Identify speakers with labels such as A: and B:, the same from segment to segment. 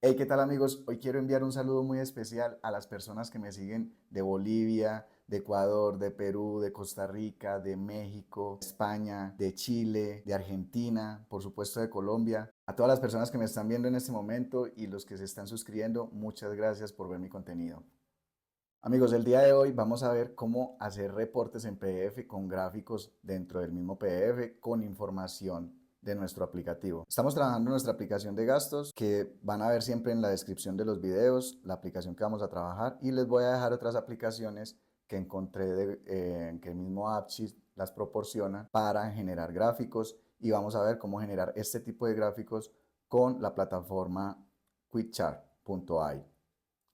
A: Hey, ¿qué tal amigos? Hoy quiero enviar un saludo muy especial a las personas que me siguen de Bolivia, de Ecuador, de Perú, de Costa Rica, de México, de España, de Chile, de Argentina, por supuesto de Colombia. A todas las personas que me están viendo en este momento y los que se están suscribiendo, muchas gracias por ver mi contenido. Amigos, el día de hoy vamos a ver cómo hacer reportes en PDF con gráficos dentro del mismo PDF con información de nuestro aplicativo. Estamos trabajando en nuestra aplicación de gastos que van a ver siempre en la descripción de los videos, la aplicación que vamos a trabajar y les voy a dejar otras aplicaciones que encontré que el mismo AppSheet las proporciona para generar gráficos y vamos a ver cómo generar este tipo de gráficos con la plataforma quickchart.ai,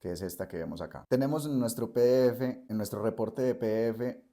A: que es esta que vemos acá. Tenemos en nuestro PDF, en nuestro reporte de PDF,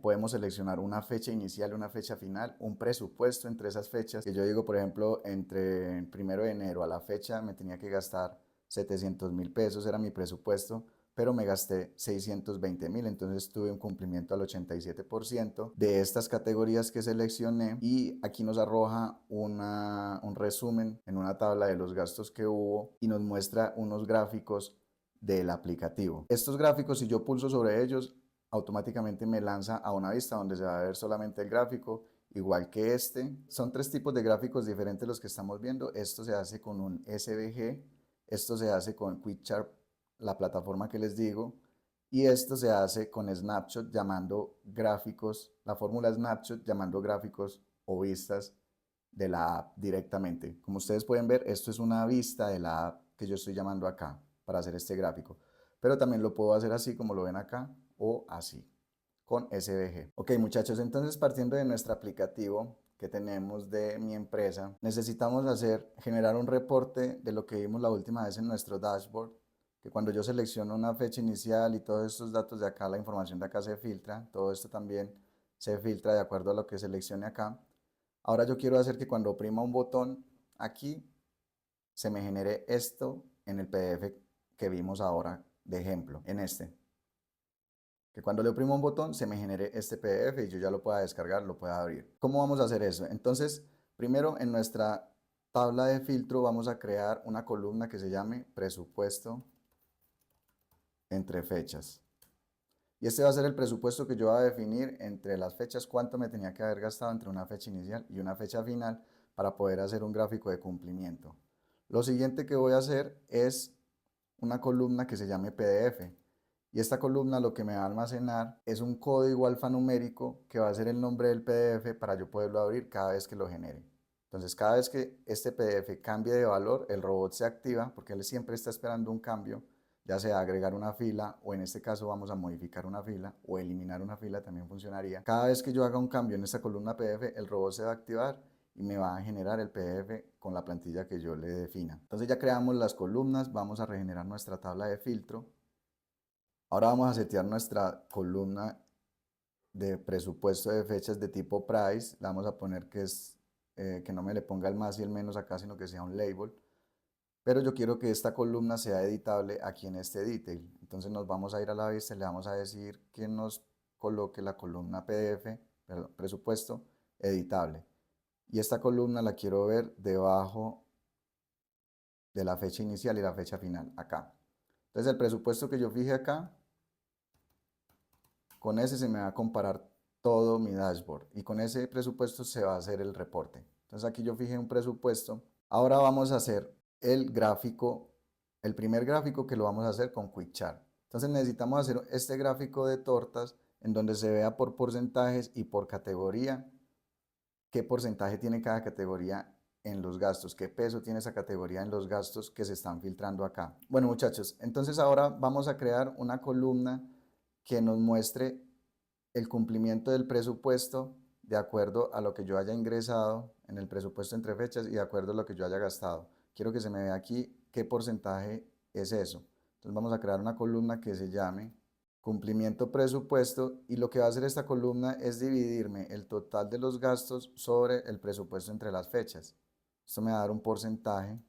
A: podemos seleccionar una fecha inicial, una fecha final, un presupuesto entre esas fechas, que yo digo, por ejemplo, entre el 1 de enero a la fecha me tenía que gastar 700.000 pesos, era mi presupuesto, pero me gasté 620.000, entonces tuve un cumplimiento al 87% de estas categorías que seleccioné y aquí nos arroja un resumen en una tabla de los gastos que hubo y nos muestra unos gráficos del aplicativo. Estos gráficos, si yo pulso sobre ellos, automáticamente me lanza a una vista donde se va a ver solamente el gráfico, igual que este. Son tres tipos de gráficos diferentes los que estamos viendo. Esto se hace con un SVG, esto se hace con QuickChart, la plataforma que les digo, y esto se hace con Snapshot llamando gráficos, la fórmula Snapshot llamando gráficos o vistas de la app directamente. Como ustedes pueden ver, esto es una vista de la app que yo estoy llamando acá para hacer este gráfico. Pero también lo puedo hacer así como lo ven acá o así, con SVG. Ok muchachos, entonces partiendo de nuestro aplicativo que tenemos de mi empresa, necesitamos generar un reporte de lo que vimos la última vez en nuestro dashboard, que cuando yo selecciono una fecha inicial y todos estos datos de acá, la información de acá se filtra, todo esto también se filtra de acuerdo a lo que seleccione acá. Ahora yo quiero hacer que cuando oprima un botón aquí, se me genere esto en el PDF que vimos ahora de ejemplo, en este. Que cuando le oprimo un botón se me genere este PDF y yo ya lo pueda descargar, lo pueda abrir. ¿Cómo vamos a hacer eso? Entonces, primero en nuestra tabla de filtro vamos a crear una columna que se llame presupuesto entre fechas. Y este va a ser el presupuesto que yo voy a definir entre las fechas, cuánto me tenía que haber gastado entre una fecha inicial y una fecha final para poder hacer un gráfico de cumplimiento. Lo siguiente que voy a hacer es una columna que se llame PDF. Y esta columna lo que me va a almacenar es un código alfanumérico que va a ser el nombre del PDF para yo poderlo abrir cada vez que lo genere. Entonces, cada vez que este PDF cambie de valor, el robot se activa porque él siempre está esperando un cambio, ya sea agregar una fila o en este caso vamos a modificar una fila o eliminar una fila también funcionaría. Cada vez que yo haga un cambio en esta columna PDF, el robot se va a activar y me va a generar el PDF con la plantilla que yo le defina. Entonces ya creamos las columnas, vamos a regenerar nuestra tabla de filtro. Ahora vamos a setear nuestra columna de presupuesto de fechas de tipo price. Le vamos a poner que no me le ponga el más y el menos acá, sino que sea un label. Pero yo quiero que esta columna sea editable aquí en este detail. Entonces nos vamos a ir a la vista y le vamos a decir que nos coloque la columna PDF, perdón, presupuesto editable. Y esta columna la quiero ver debajo de la fecha inicial y la fecha final, acá. Entonces el presupuesto que yo fije acá, con ese se me va a comparar todo mi dashboard y con ese presupuesto se va a hacer el reporte. Entonces aquí yo fijé un presupuesto. Ahora vamos a hacer el gráfico, el primer gráfico que lo vamos a hacer con QuickChart. Entonces necesitamos hacer este gráfico de tortas en donde se vea por porcentajes y por categoría qué porcentaje tiene cada categoría en los gastos, qué peso tiene esa categoría en los gastos que se están filtrando acá. Bueno muchachos, entonces ahora vamos a crear una columna que nos muestre el cumplimiento del presupuesto de acuerdo a lo que yo haya ingresado en el presupuesto entre fechas y de acuerdo a lo que yo haya gastado. Quiero que se me vea aquí qué porcentaje es eso. Entonces vamos a crear una columna que se llame cumplimiento presupuesto y lo que va a hacer esta columna es dividirme el total de los gastos sobre el presupuesto entre las fechas. Esto me va a dar un porcentaje,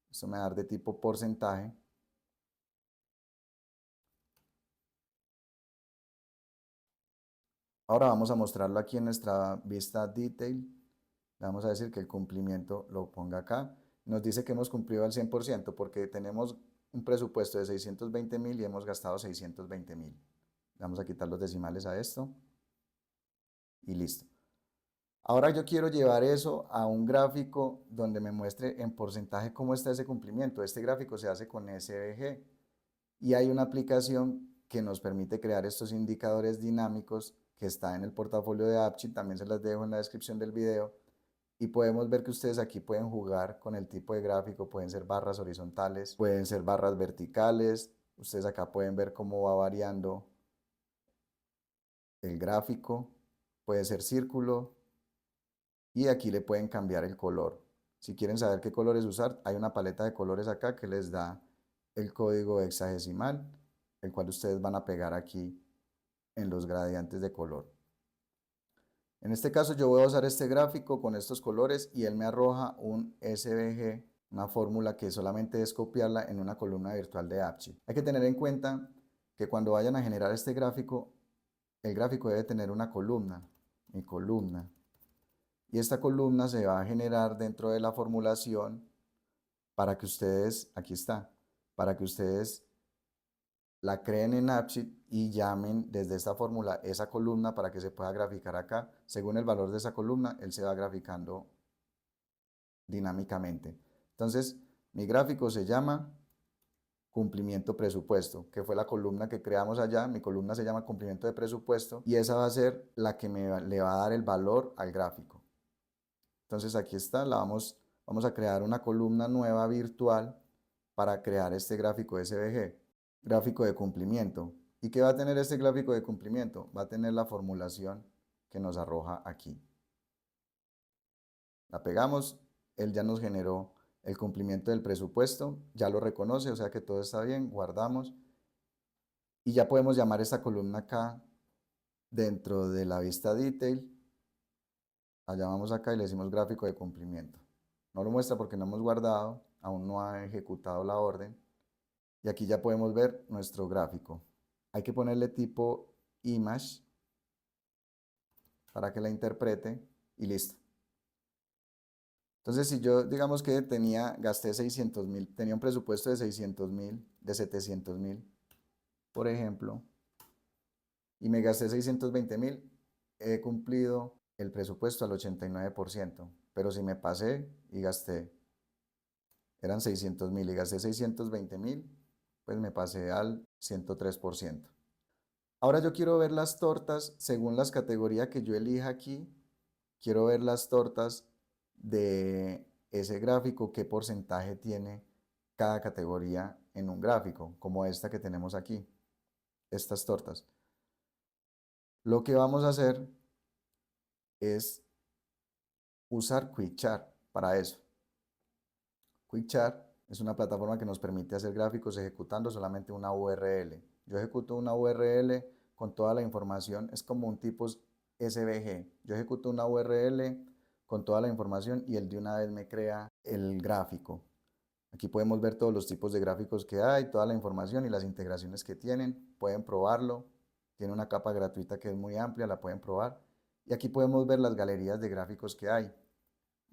A: esto me va a dar de tipo porcentaje. Ahora vamos a mostrarlo aquí en nuestra vista detail. Le vamos a decir que el cumplimiento lo ponga acá. nos dice que hemos cumplido al 100% porque tenemos un presupuesto de 620.000 y hemos gastado 620.000. Vamos a quitar los decimales a esto y listo. Ahora yo quiero llevar eso a un gráfico donde me muestre en porcentaje cómo está ese cumplimiento. Este gráfico se hace con SVG y hay una aplicación que nos permite crear estos indicadores dinámicos que está en el portafolio de Apcheet. También se las dejo en la descripción del video. Y podemos ver que ustedes aquí pueden jugar con el tipo de gráfico, pueden ser barras horizontales, pueden ser barras verticales. Ustedes acá pueden ver cómo va variando el gráfico, puede ser círculo y aquí le pueden cambiar el color. Si quieren saber qué colores usar, hay una paleta de colores acá que les da el código hexadecimal, el cual ustedes van a pegar aquí en los gradientes de color. En este caso yo voy a usar este gráfico con estos colores y él me arroja un SVG, una fórmula que solamente es copiarla en una columna virtual de Apcheet. Hay que tener en cuenta que cuando vayan a generar este gráfico, el gráfico debe tener una columna, mi columna. Y esta columna se va a generar dentro de la formulación para que ustedes, aquí está, para que ustedes la creen en Apcheet y llamen desde esta fórmula esa columna para que se pueda graficar acá. Según el valor de esa columna, él se va graficando dinámicamente. Entonces, mi gráfico se llama cumplimiento presupuesto, que fue la columna que creamos allá. Mi columna se llama cumplimiento de presupuesto y esa va a ser la que le va a dar el valor al gráfico. Entonces aquí está, vamos a crear una columna nueva virtual para crear este gráfico SVG, gráfico de cumplimiento. ¿Y qué va a tener este gráfico de cumplimiento? Va a tener la formulación que nos arroja aquí. La pegamos, él ya nos generó el cumplimiento del presupuesto, ya lo reconoce, o sea que todo está bien, guardamos. Y ya podemos llamar esta columna acá dentro de la vista detail. La llamamos acá y le decimos gráfico de cumplimiento. No lo muestra porque no hemos guardado, aún no ha ejecutado la orden. Y aquí ya podemos ver nuestro gráfico. Hay que ponerle tipo image para que la interprete y listo. Entonces, si yo, digamos que gasté 600.000, tenía un presupuesto de 600.000, de 700.000, por ejemplo, y me gasté 620.000, he cumplido el presupuesto al 89%, pero si me pasé y eran 600.000 y gasté 620.000, pues me pasé al 103%. Ahora yo quiero ver las tortas según las categorías que yo elija aquí. Quiero ver las tortas de ese gráfico, qué porcentaje tiene cada categoría en un gráfico, como esta que tenemos aquí, estas tortas. Lo que vamos a hacer es usar QuickChart para eso. QuickChart es una plataforma que nos permite hacer gráficos ejecutando solamente una URL. Yo ejecuto una URL con toda la información, es como un tipo SVG. Yo ejecuto una URL con toda la información y él de una vez me crea el gráfico. Aquí podemos ver todos los tipos de gráficos que hay, toda la información y las integraciones que tienen. Pueden probarlo. Tiene una capa gratuita que es muy amplia, la pueden probar. Y aquí podemos ver las galerías de gráficos que hay.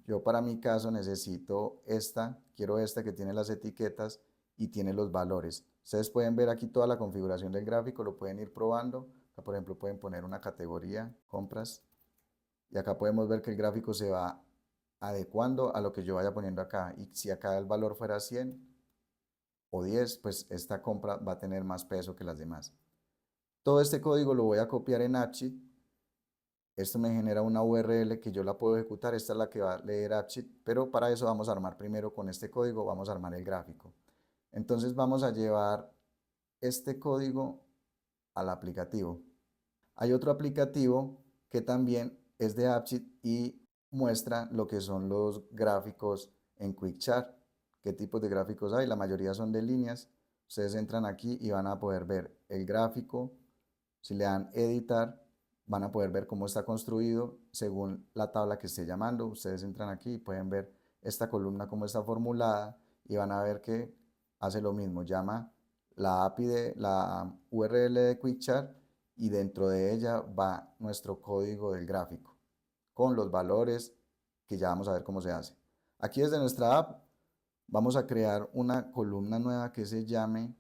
A: Yo para mi caso necesito quiero esta que tiene las etiquetas y tiene los valores. Ustedes pueden ver aquí toda la configuración del gráfico, lo pueden ir probando. Acá, por ejemplo, pueden poner una categoría, compras, y acá podemos ver que el gráfico se va adecuando a lo que yo vaya poniendo acá. Y si acá el valor fuera 100 o 10, pues esta compra va a tener más peso que las demás. Todo este código lo voy a copiar en Apcheet. Esto me genera una URL que yo la puedo ejecutar. Esta es la que va a leer Apcheet, pero para eso vamos a armar primero con este código, vamos a armar el gráfico. Entonces vamos a llevar este código al aplicativo. Hay otro aplicativo que también es de Apcheet y muestra lo que son los gráficos en QuickChart. ¿Qué tipos de gráficos hay? La mayoría son de líneas. Ustedes entran aquí y van a poder ver el gráfico. Si le dan editar, van a poder ver cómo está construido según la tabla que esté llamando. Ustedes entran aquí y pueden ver esta columna cómo está formulada y van a ver que hace lo mismo. Llama la API de la URL de QuickChart y dentro de ella va nuestro código del gráfico con los valores que ya vamos a ver cómo se hace. Aquí desde nuestra app Vamos a crear una columna nueva que se llame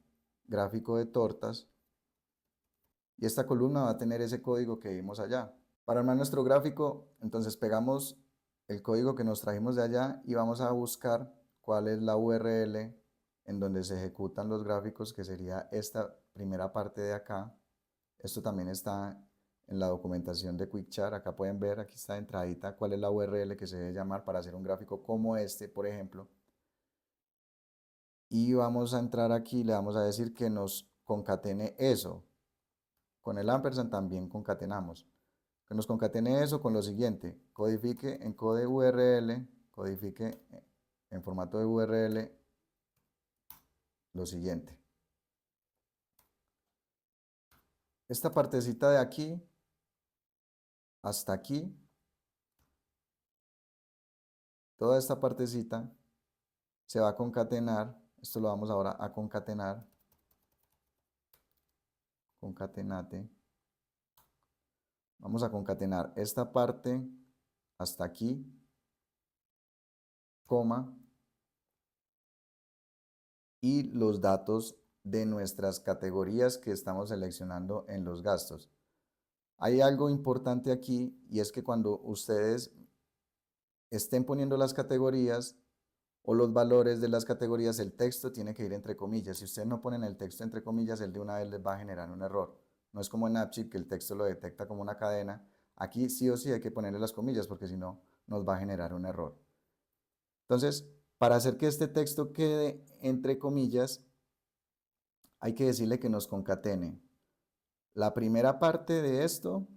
A: gráfico de tortas y esta columna va a tener ese código que vimos allá. Para armar nuestro gráfico, entonces pegamos el código que nos trajimos de allá y vamos a buscar cuál es la URL en donde se ejecutan los gráficos, que sería esta primera parte de acá. Esto también está en la documentación de QuickChart. Acá pueden ver, aquí está entradita, cuál es la URL que se debe llamar para hacer un gráfico como este, por ejemplo. Y vamos a entrar aquí, le vamos a decir que nos concatene eso. Con el ampersand también concatenamos. Que nos concatene eso con lo siguiente: codifique en code URL, codifique en formato de URL lo siguiente. Esta partecita de aquí hasta aquí, toda esta partecita se va a concatenar. Esto lo vamos ahora a concatenar. Concatenate. Vamos a concatenar esta parte hasta aquí, coma, y los datos de nuestras categorías que estamos seleccionando en los gastos. Hay algo importante aquí y es que cuando ustedes estén poniendo las categorías o los valores de las categorías, el texto tiene que ir entre comillas. Si ustedes no ponen el texto entre comillas, él de una vez les va a generar un error. No es como en AppSheet que el texto lo detecta como una cadena. Aquí sí o sí hay que ponerle las comillas porque si no nos va a generar un error. Entonces, para hacer que este texto quede entre comillas, hay que decirle que nos concatene la primera parte de esto,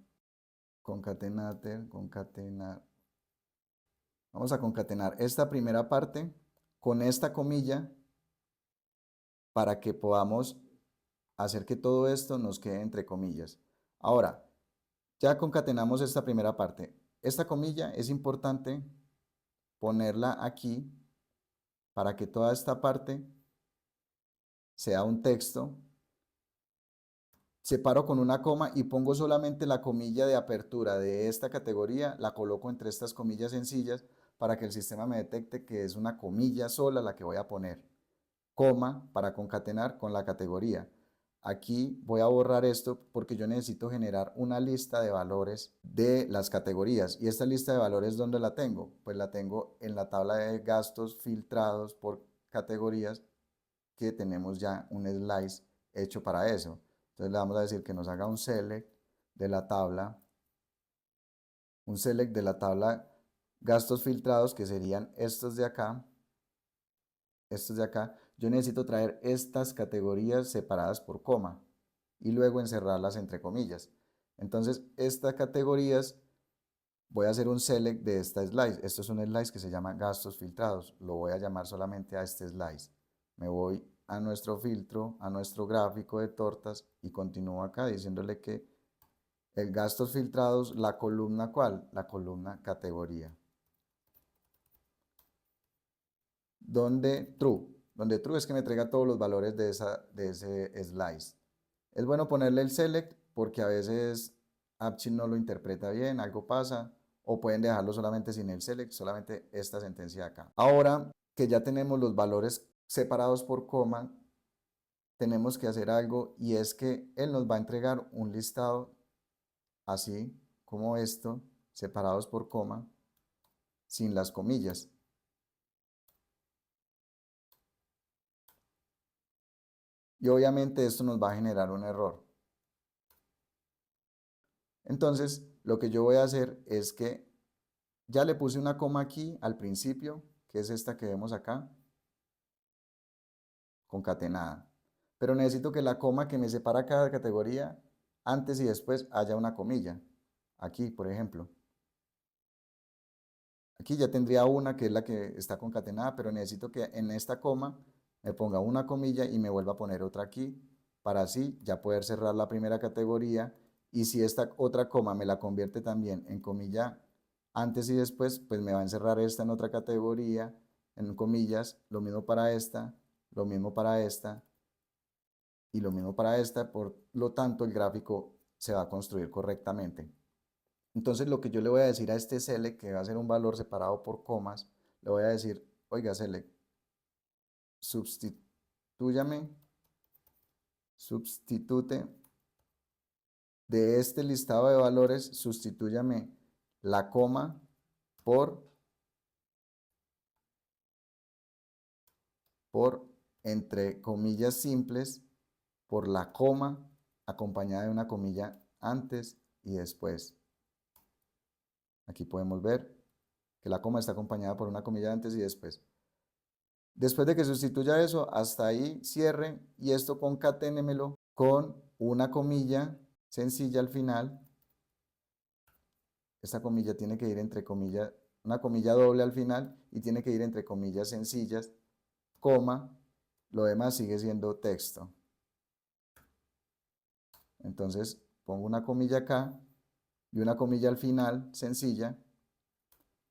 A: concatenater, concatenar. Vamos a concatenar esta primera parte con esta comilla para que podamos hacer que todo esto nos quede entre comillas. Ahora, ya concatenamos esta primera parte. Esta comilla es importante ponerla aquí para que toda esta parte sea un texto. Separo con una coma y pongo solamente la comilla de apertura de esta categoría, la coloco entre estas comillas sencillas para que el sistema me detecte que es una comilla sola la que voy a poner. Coma para concatenar con la categoría. Aquí voy a borrar esto porque yo necesito generar una lista de valores de las categorías. ¿Y esta lista de valores dónde la tengo? Pues la tengo en la tabla de gastos filtrados por categorías, que tenemos ya un slice hecho para eso. Entonces le vamos a decir que nos haga un select de la tabla, gastos filtrados, que serían estos de acá, estos de acá. Yo necesito traer estas categorías separadas por coma y luego encerrarlas entre comillas. Entonces, estas categorías voy a hacer un select de esta slice. Esto es un slice que se llama gastos filtrados. Lo voy a llamar solamente a este slice. Me voy a nuestro filtro, a nuestro gráfico de tortas y continúo acá diciéndole que el gastos filtrados, la columna ¿cuál? La columna categoría. Donde true. Donde true es que me traiga todos los valores de ese slice. Es bueno ponerle el select porque a veces AppSheet no lo interpreta bien, algo pasa, o pueden dejarlo solamente sin el select, solamente esta sentencia de acá. Ahora que ya tenemos los valores separados por coma, tenemos que hacer algo y es que él nos va a entregar un listado así como esto, separados por coma, sin las comillas. Y obviamente esto nos va a generar un error. Entonces, lo que yo voy a hacer es que ya le puse una coma aquí al principio, que es esta que vemos acá, concatenada. Pero necesito que la coma que me separa cada categoría, antes y después haya una comilla. Aquí, por ejemplo. Aquí ya tendría una que es la que está concatenada, pero necesito que en esta coma me ponga una comilla y me vuelva a poner otra aquí, para así ya poder cerrar la primera categoría. Y si esta otra coma me la convierte también en comilla antes y después, pues me va a encerrar esta en otra categoría, en comillas, lo mismo para esta, lo mismo para esta y lo mismo para esta. Por lo tanto, el gráfico se va a construir correctamente. Entonces lo que yo le voy a decir a este select, que va a ser un valor separado por comas, le voy a decir, oiga select, substitute de este listado de valores, sustitúyame la coma por entre comillas simples, por la coma acompañada de una comilla antes y después. Aquí podemos ver que la coma está acompañada por una comilla antes y después. Después de que sustituya eso, hasta ahí cierre y esto concaténemelo con una comilla sencilla al final. Esta comilla tiene que ir entre comillas, una comilla doble al final y tiene que ir entre comillas sencillas, coma, lo demás sigue siendo texto. Entonces pongo una comilla acá y una comilla al final sencilla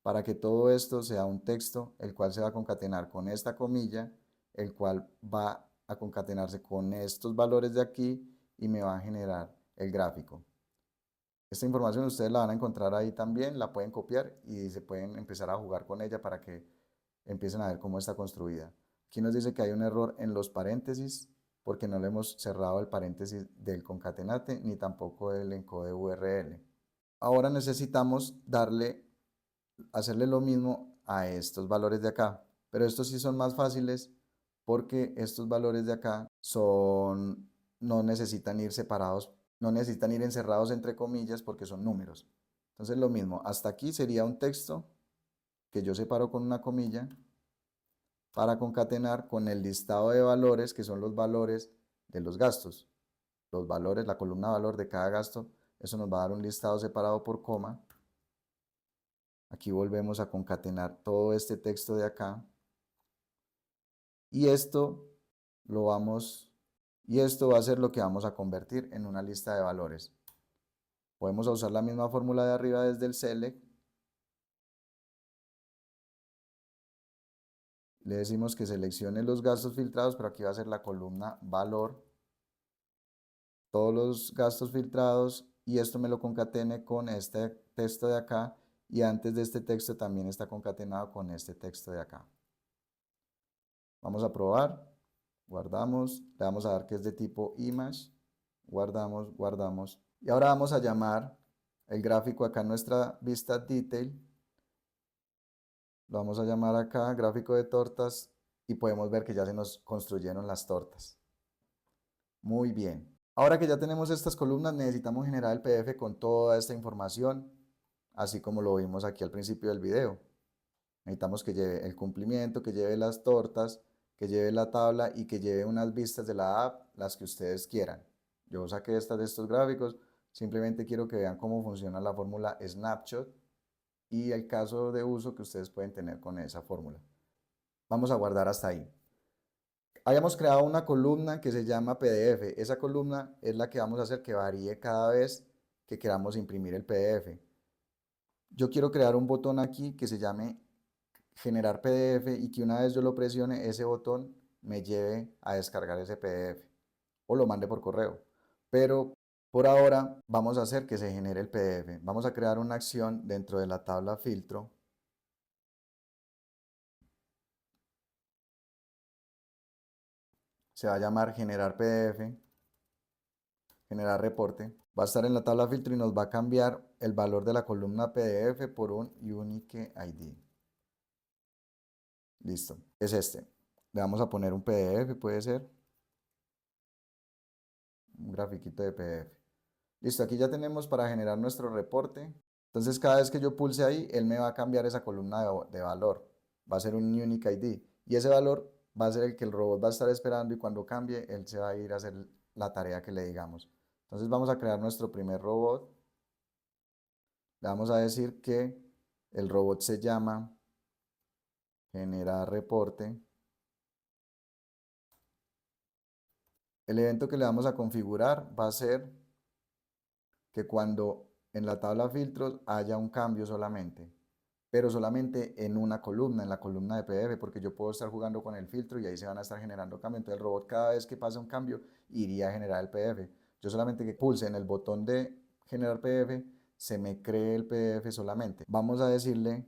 A: para que todo esto sea un texto, el cual se va a concatenar con esta comilla, el cual va a concatenarse con estos valores de aquí y me va a generar el gráfico. Esta información ustedes la van a encontrar ahí también, la pueden copiar y se pueden empezar a jugar con ella para que empiecen a ver cómo está construida. Aquí nos dice que hay un error en los paréntesis porque no le hemos cerrado el paréntesis del concatenate ni tampoco el encode URL. Ahora necesitamos hacerle lo mismo a estos valores de acá, pero estos sí son más fáciles porque estos valores de acá no necesitan ir separados, no necesitan ir encerrados entre comillas porque son números. Entonces lo mismo, hasta aquí sería un texto que yo separo con una comilla para concatenar con el listado de valores que son los valores de los gastos. Los valores, la columna valor de cada gasto, eso nos va a dar un listado separado por coma. Aquí volvemos a concatenar todo este texto de acá. Y esto va a ser lo que vamos a convertir en una lista de valores. Podemos usar la misma fórmula de arriba desde el select. Le decimos que seleccione los gastos filtrados, pero aquí va a ser la columna valor. Todos los gastos filtrados y esto me lo concatene con este texto de acá y antes de este texto también está concatenado con este texto de acá. Vamos a probar, guardamos, le vamos a dar que es de tipo image, guardamos, guardamos y ahora vamos a llamar el gráfico acá en nuestra vista detail, lo vamos a llamar acá gráfico de tortas y podemos ver que ya se nos construyeron las tortas. Muy bien. Ahora que ya tenemos estas columnas, necesitamos generar el PDF con toda esta información, así como lo vimos aquí al principio del video. Necesitamos que lleve el cumplimiento, que lleve las tortas, que lleve la tabla y que lleve unas vistas de la app, las que ustedes quieran. Yo saqué estas de estos gráficos, simplemente quiero que vean cómo funciona la fórmula Snapshot y el caso de uso que ustedes pueden tener con esa fórmula. Vamos a guardar hasta ahí. Habíamos creado una columna que se llama PDF. Esa columna es la que vamos a hacer que varíe cada vez que queramos imprimir el PDF. Yo quiero crear un botón aquí que se llame generar PDF y que una vez yo lo presione, ese botón me lleve a descargar ese PDF o lo mande por correo. Pero por ahora vamos a hacer que se genere el PDF. Vamos a crear una acción dentro de la tabla filtro. Se va a llamar generar PDF, generar reporte. Va a estar en la tabla filtro y nos va a cambiar el valor de la columna PDF por un Unique ID. Listo, es este. Le vamos a poner un PDF, puede ser. Un grafiquito de PDF. Listo, aquí ya tenemos para generar nuestro reporte. Entonces cada vez que yo pulse ahí, él me va a cambiar esa columna de valor. Va a ser un Unique ID. Y ese valor va a ser el que el robot va a estar esperando y cuando cambie, él se va a ir a hacer la tarea que le digamos. Entonces vamos a crear nuestro primer robot. Le vamos a decir que el robot se llama generar reporte. El evento que le vamos a configurar va a ser que cuando en la tabla filtros haya un cambio solamente, pero solamente en una columna, en la columna de PDF, porque yo puedo estar jugando con el filtro y ahí se van a estar generando cambios. Entonces el robot cada vez que pasa un cambio iría a generar el PDF. Yo solamente que pulse en el botón de generar PDF, se me cree el PDF solamente. Vamos a decirle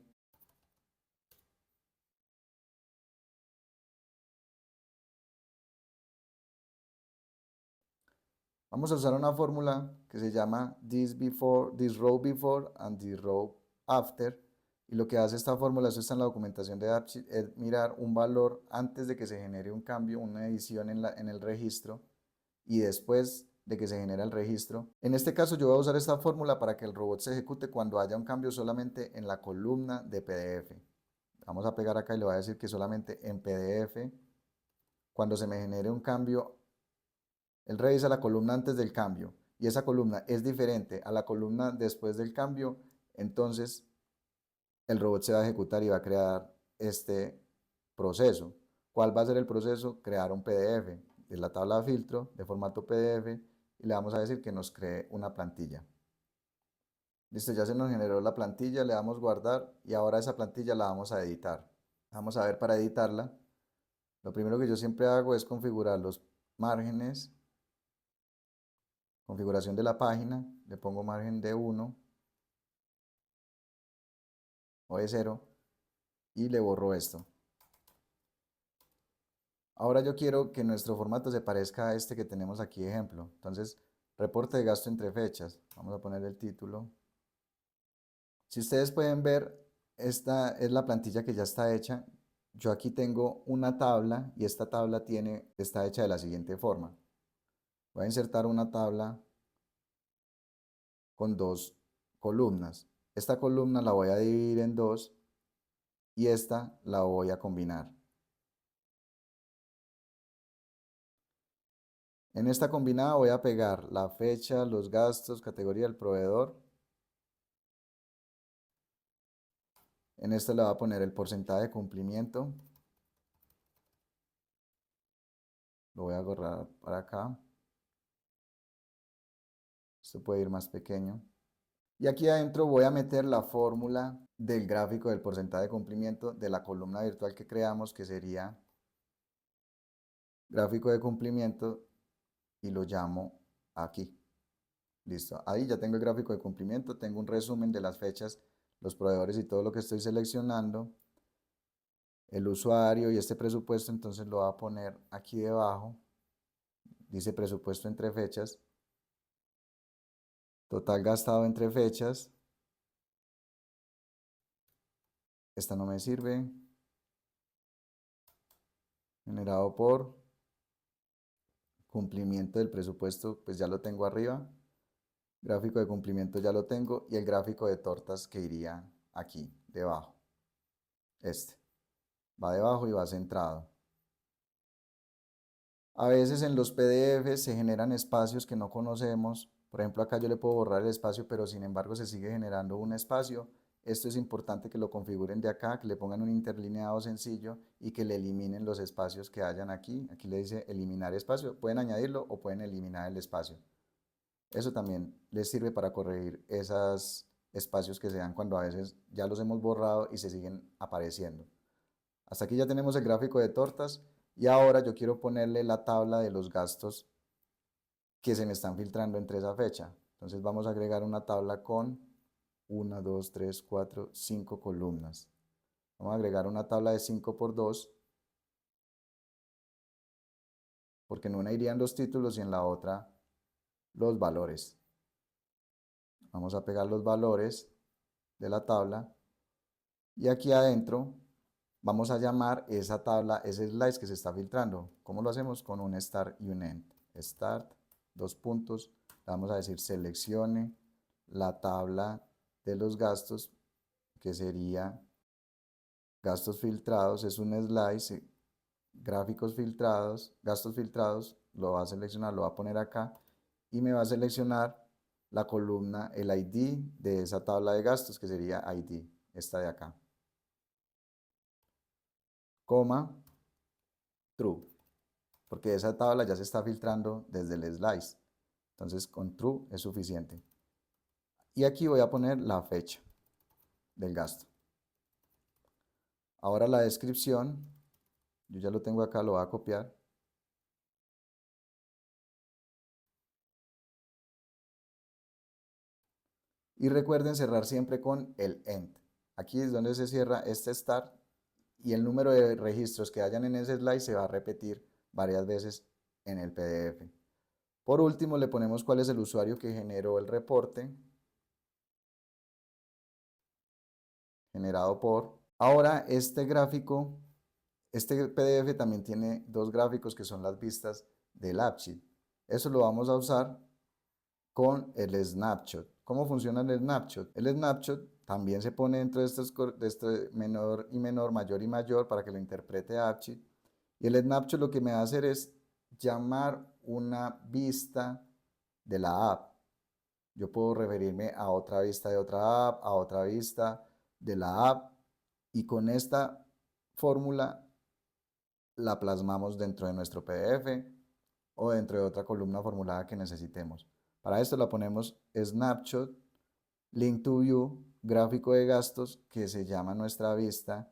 A: Vamos a usar una fórmula que se llama this before, this row before and this row after. Y lo que hace esta fórmula, eso está en la documentación de AppSheet, es mirar un valor antes de que se genere un cambio, una edición en el registro y después de que se genera el registro. En este caso yo voy a usar esta fórmula para que el robot se ejecute cuando haya un cambio solamente en la columna de PDF. Vamos a pegar acá y le voy a decir que solamente en PDF, cuando se me genere un cambio, él revisa la columna antes del cambio y esa columna es diferente a la columna después del cambio, entonces el robot se va a ejecutar y va a crear este proceso. ¿Cuál va a ser el proceso? Crear un PDF. Es la tabla de filtro de formato PDF y le vamos a decir que nos cree una plantilla. Listo, ya se nos generó la plantilla, le damos guardar y ahora esa plantilla la vamos a editar. Vamos a ver para editarla. Lo primero que yo siempre hago es configurar los márgenes, configuración de la página, le pongo margen de 1 o de 0 y le borro esto. Ahora yo quiero que nuestro formato se parezca a este que tenemos aquí ejemplo. Entonces, reporte de gasto entre fechas. Vamos a poner el título. Si ustedes pueden ver, esta es la plantilla que ya está hecha. Yo aquí tengo una tabla y esta tabla está hecha de la siguiente forma. Voy a insertar una tabla con dos columnas. Esta columna la voy a dividir en dos y esta la voy a combinar. En esta combinada voy a pegar la fecha, los gastos, categoría del proveedor. En esta le voy a poner el porcentaje de cumplimiento. Lo voy a agarrar para acá. Esto puede ir más pequeño. Y aquí adentro voy a meter la fórmula del gráfico del porcentaje de cumplimiento de la columna virtual que creamos, que sería gráfico de cumplimiento, y lo llamo aquí. Listo. Ahí ya tengo el gráfico de cumplimiento, tengo un resumen de las fechas, los proveedores y todo lo que estoy seleccionando. El usuario y este presupuesto, entonces lo voy a poner aquí debajo. Dice presupuesto entre fechas. Total gastado entre fechas. Esta no me sirve. Generado por cumplimiento del presupuesto, pues ya lo tengo arriba. Gráfico de cumplimiento ya lo tengo. Y el gráfico de tortas que iría aquí debajo. Este. Va debajo y va centrado. A veces en los PDFs se generan espacios que no conocemos. Por ejemplo, acá yo le puedo borrar el espacio, pero sin embargo se sigue generando un espacio. Esto es importante que lo configuren de acá, que le pongan un interlineado sencillo y que le eliminen los espacios que hayan aquí. Aquí le dice eliminar espacio. Pueden añadirlo o pueden eliminar el espacio. Eso también les sirve para corregir esos espacios que se dan cuando a veces ya los hemos borrado y se siguen apareciendo. Hasta aquí ya tenemos el gráfico de tortas y ahora yo quiero ponerle la tabla de los gastos que se me están filtrando entre esa fecha. Entonces vamos a agregar una tabla con 1, 2, 3, 4, 5 columnas. Vamos a agregar una tabla de 5 por 2 porque en una irían los títulos y en la otra los valores. Vamos a pegar los valores de la tabla y aquí adentro vamos a llamar esa tabla, ese slice que se está filtrando. ¿Cómo lo hacemos? Con un start y un end. Start, dos puntos, vamos a decir seleccione la tabla de los gastos, que sería gastos filtrados, es un slice, gráficos filtrados, gastos filtrados, lo va a seleccionar, lo va a poner acá y me va a seleccionar la columna, el ID de esa tabla de gastos, que sería ID, esta de acá. Coma, true, porque esa tabla ya se está filtrando desde el slice. Entonces con true es suficiente. Y aquí voy a poner la fecha del gasto. Ahora la descripción, yo ya lo tengo acá, lo voy a copiar. Y recuerden cerrar siempre con el end. Aquí es donde se cierra este start y el número de registros que hayan en ese slide se va a repetir varias veces en el PDF. Por último, le ponemos cuál es el usuario que generó el reporte, generado por. Ahora, este gráfico, este PDF también tiene dos gráficos que son las vistas del AppSheet. Eso lo vamos a usar con el snapshot. ¿Cómo funciona el snapshot? El snapshot también se pone dentro de este menor y menor, mayor y mayor para que lo interprete AppSheet. Y el snapshot lo que me va a hacer es llamar una vista de la app. Yo puedo referirme a otra vista de otra app, a otra vista de la app, y con esta fórmula la plasmamos dentro de nuestro PDF o dentro de otra columna formulada que necesitemos. Para esto la ponemos snapshot, link to view, gráfico de gastos, que se llama nuestra vista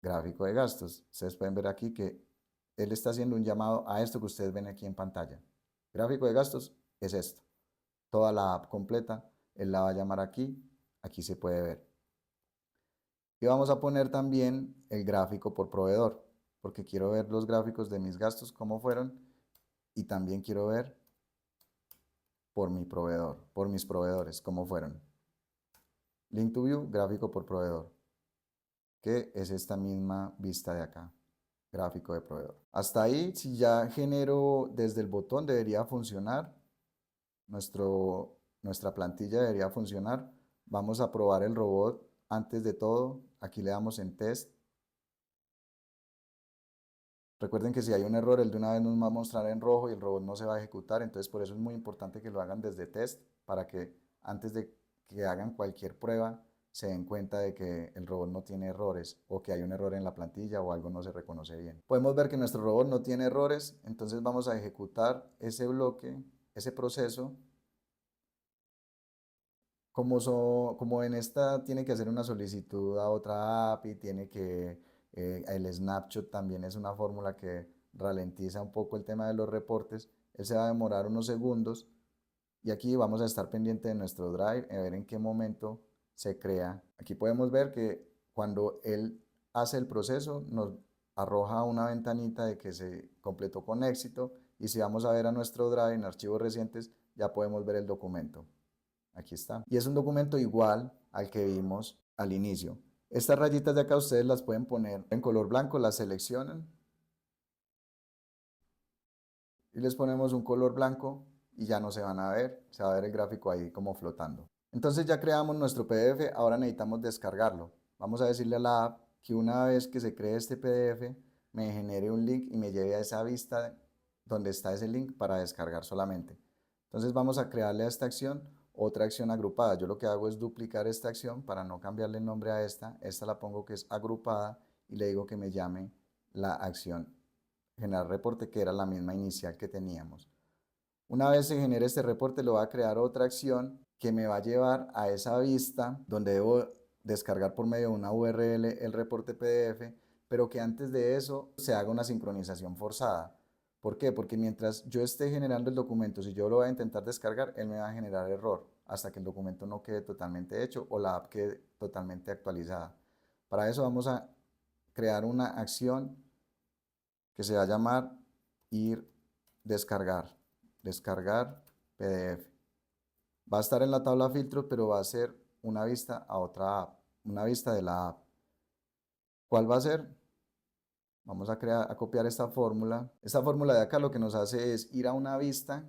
A: gráfico de gastos. Ustedes pueden ver aquí que él está haciendo un llamado a esto que ustedes ven aquí en pantalla. Gráfico de gastos es esto. Toda la app completa, él la va a llamar aquí, aquí se puede ver. Y vamos a poner también el gráfico por proveedor, porque quiero ver los gráficos de mis gastos, cómo fueron, y también quiero ver por mi proveedor, por mis proveedores, cómo fueron. Link to view, gráfico por proveedor, que es esta misma vista de acá, gráfico de proveedor. Hasta ahí, si ya genero desde el botón, debería funcionar. Nuestra plantilla debería funcionar. Vamos a probar el robot antes de todo. Aquí le damos en test. Recuerden que si hay un error, el de una vez nos va a mostrar en rojo y el robot no se va a ejecutar. Entonces, por eso es muy importante que lo hagan desde test para que antes de que hagan cualquier prueba se den cuenta de que el robot no tiene errores o que hay un error en la plantilla o algo no se reconoce bien. Podemos ver que nuestro robot no tiene errores, entonces vamos a ejecutar ese bloque, ese proceso. Como en esta tiene que hacer una solicitud a otra API, tiene que, el snapshot también es una fórmula que ralentiza un poco el tema de los reportes, él se va a demorar unos segundos y aquí vamos a estar pendiente de nuestro drive, a ver en qué momento se crea. Aquí podemos ver que cuando él hace el proceso nos arroja una ventanita de que se completó con éxito y si vamos a ver a nuestro drive en archivos recientes ya podemos ver el documento. Aquí está. Y es un documento igual al que vimos al inicio. Estas rayitas de acá ustedes las pueden poner en color blanco, las seleccionan y les ponemos un color blanco y ya no se van a ver, se va a ver el gráfico ahí como flotando. Entonces ya creamos nuestro PDF, ahora necesitamos descargarlo. Vamos a decirle a la app que una vez que se cree este PDF, me genere un link y me lleve a esa vista donde está ese link para descargar solamente. Entonces vamos a crearle a esta acción otra acción agrupada. Yo lo que hago es duplicar esta acción para no cambiarle el nombre a esta. Esta la pongo que es agrupada y le digo que me llame la acción generar reporte, que era la misma inicial que teníamos. Una vez se genere este reporte, lo va a crear otra acción que me va a llevar a esa vista donde debo descargar por medio de una URL el reporte PDF, pero que antes de eso se haga una sincronización forzada. ¿Por qué? Porque mientras yo esté generando el documento, si yo lo voy a intentar descargar, él me va a generar error hasta que el documento no quede totalmente hecho o la app quede totalmente actualizada. Para eso vamos a crear una acción que se va a llamar ir descargar, descargar PDF. Va a estar en la tabla filtros, pero va a ser una vista a otra app, una vista de la app. ¿Cuál va a ser? Vamos a copiar esta fórmula. Esta fórmula de acá lo que nos hace es ir a una vista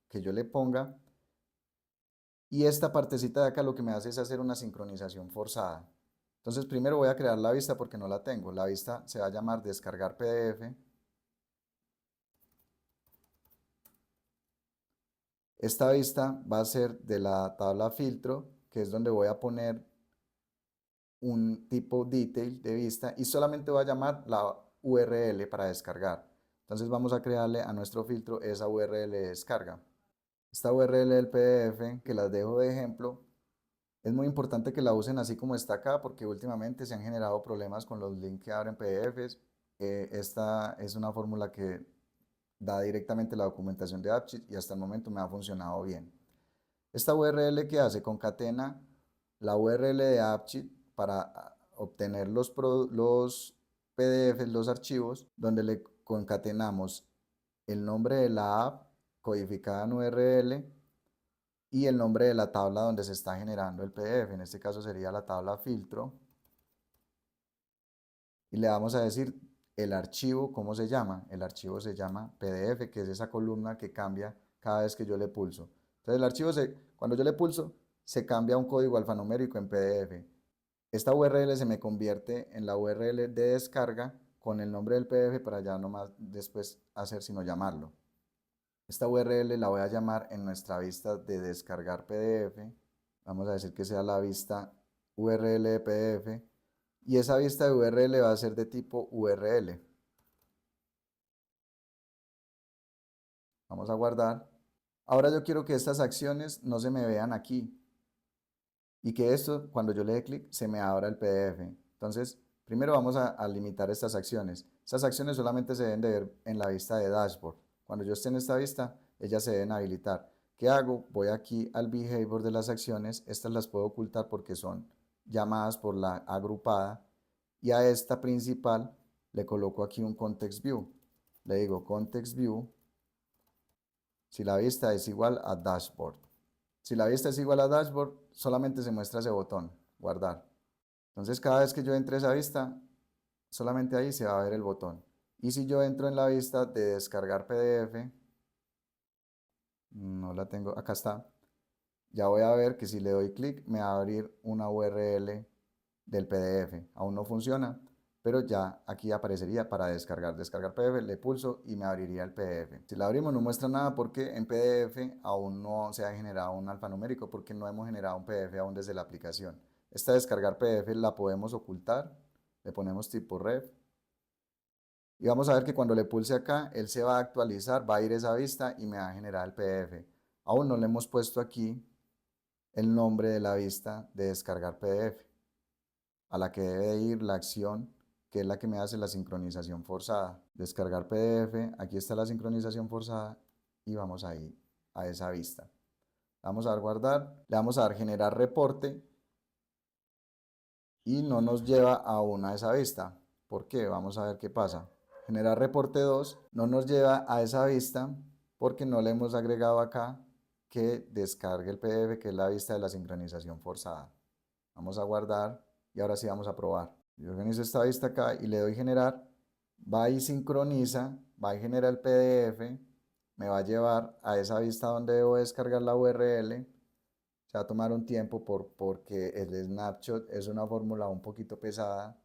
A: que yo le ponga y esta partecita de acá lo que me hace es hacer una sincronización forzada. Entonces primero voy a crear la vista porque no la tengo. La vista se va a llamar descargar PDF. Esta vista va a ser de la tabla filtro, que es donde voy a poner un tipo detail de vista y solamente voy a llamar la URL para descargar. Entonces vamos a crearle a nuestro filtro esa URL de descarga. Esta URL del PDF, que las dejo de ejemplo, es muy importante que la usen así como está acá porque últimamente se han generado problemas con los links que abren PDFs. Esta es una fórmula que da directamente la documentación de AppSheet y hasta el momento me ha funcionado bien. Esta URL que hace concatena la URL de AppSheet para obtener los PDFs, los archivos, donde le concatenamos el nombre de la app codificada en URL y el nombre de la tabla donde se está generando el PDF. En este caso sería la tabla filtro. Y le vamos a decir el archivo, ¿cómo se llama? El archivo se llama PDF, que es esa columna que cambia cada vez que yo le pulso. Entonces el archivo, cuando yo le pulso, se cambia un código alfanumérico en PDF. Esta URL se me convierte en la URL de descarga con el nombre del PDF para ya no más después hacer sino llamarlo. Esta URL la voy a llamar en nuestra vista de descargar PDF. Vamos a decir que sea la vista URL de PDF. Y esa vista de URL va a ser de tipo URL. Vamos a guardar. Ahora yo quiero que estas acciones no se me vean aquí. Y que esto, cuando yo le dé clic, se me abra el PDF. Entonces, primero vamos a limitar estas acciones. Estas acciones solamente se deben de ver en la vista de dashboard. Cuando yo esté en esta vista, ellas se deben habilitar. ¿Qué hago? Voy aquí al behavior de las acciones. Estas las puedo ocultar porque son llamadas por la agrupada. Y a esta principal le coloco aquí un context view. Le digo context view si la vista es igual a dashboard. Si la vista es igual a dashboard, solamente se muestra ese botón, guardar. Entonces cada vez que yo entre a esa vista, solamente ahí se va a ver el botón. Y si yo entro en la vista de descargar PDF, no la tengo, acá está, ya voy a ver que si le doy clic me va a abrir una URL del PDF. Aún no funciona, pero ya aquí aparecería para descargar PDF, le pulso y me abriría el PDF. Si la abrimos no muestra nada porque en PDF aún no se ha generado un alfanumérico porque no hemos generado un PDF aún desde la aplicación. Esta descargar PDF la podemos ocultar, le ponemos tipo ref y vamos a ver que cuando le pulse acá, él se va a actualizar, va a ir a esa vista y me va a generar el PDF. Aún no le hemos puesto aquí el nombre de la vista de descargar PDF, a la que debe ir la acción, que es la que me hace la sincronización forzada. Descargar PDF, aquí está la sincronización forzada y vamos ahí a esa vista. Vamos a dar guardar, le vamos a dar generar reporte y no nos lleva aún a esa vista. ¿Por qué? Vamos a ver qué pasa. Generar reporte 2 no nos lleva a esa vista porque no le hemos agregado acá que descargue el PDF, que es la vista de la sincronización forzada. Vamos a guardar y ahora sí vamos a probar. Yo organizo esta vista acá y le doy generar, va y sincroniza, va y genera el PDF, me va a llevar a esa vista donde debo descargar la URL. Se va a tomar un tiempo porque el snapshot es una fórmula un poquito pesada.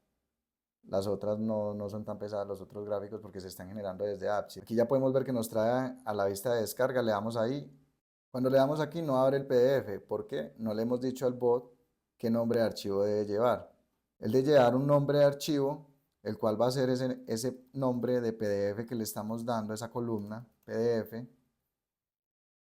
A: Las otras no son tan pesadas, los otros gráficos, porque se están generando desde Apps. Aquí ya podemos ver que nos trae a la vista de descarga, le damos ahí. Cuando le damos aquí no abre el PDF. ¿Por qué? No le hemos dicho al bot qué nombre de archivo debe llevar. Él debe llevar un nombre de archivo, el cual va a ser ese nombre de PDF que le estamos dando, esa columna PDF.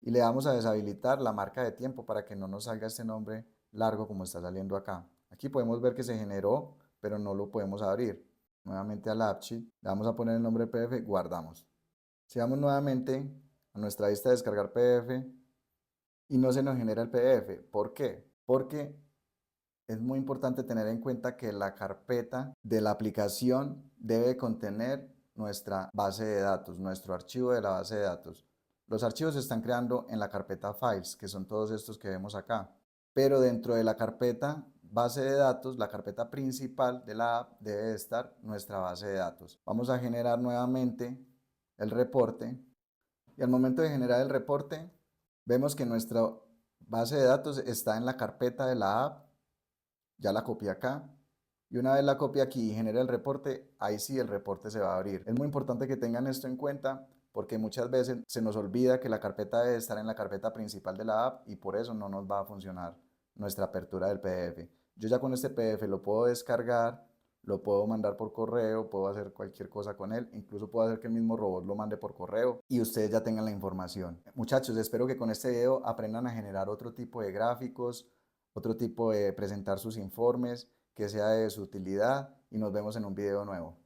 A: Y le vamos a deshabilitar la marca de tiempo para que no nos salga este nombre largo como está saliendo acá. Aquí podemos ver que se generó, pero no lo podemos abrir. Nuevamente al AppSheet, le vamos a poner el nombre PDF, guardamos. Si vamos nuevamente a nuestra vista de descargar PDF y no se nos genera el PDF. ¿Por qué? Porque es muy importante tener en cuenta que la carpeta de la aplicación debe contener nuestra base de datos, nuestro archivo de la base de datos. Los archivos se están creando en la carpeta Files, que son todos estos que vemos acá. Pero dentro de la carpeta base de datos, la carpeta principal de la app debe estar nuestra base de datos. Vamos a generar nuevamente el reporte. Y al momento de generar el reporte, vemos que nuestra base de datos está en la carpeta de la app. Ya la copié acá. Y una vez la copie aquí y genere el reporte, ahí sí el reporte se va a abrir. Es muy importante que tengan esto en cuenta porque muchas veces se nos olvida que la carpeta debe estar en la carpeta principal de la app y por eso no nos va a funcionar nuestra apertura del PDF. Yo ya con este PDF lo puedo descargar, lo puedo mandar por correo, puedo hacer cualquier cosa con él, incluso puedo hacer que el mismo robot lo mande por correo y ustedes ya tengan la información. Muchachos, espero que con este video aprendan a generar otro tipo de gráficos, otro tipo de presentar sus informes, que sea de su utilidad y nos vemos en un video nuevo.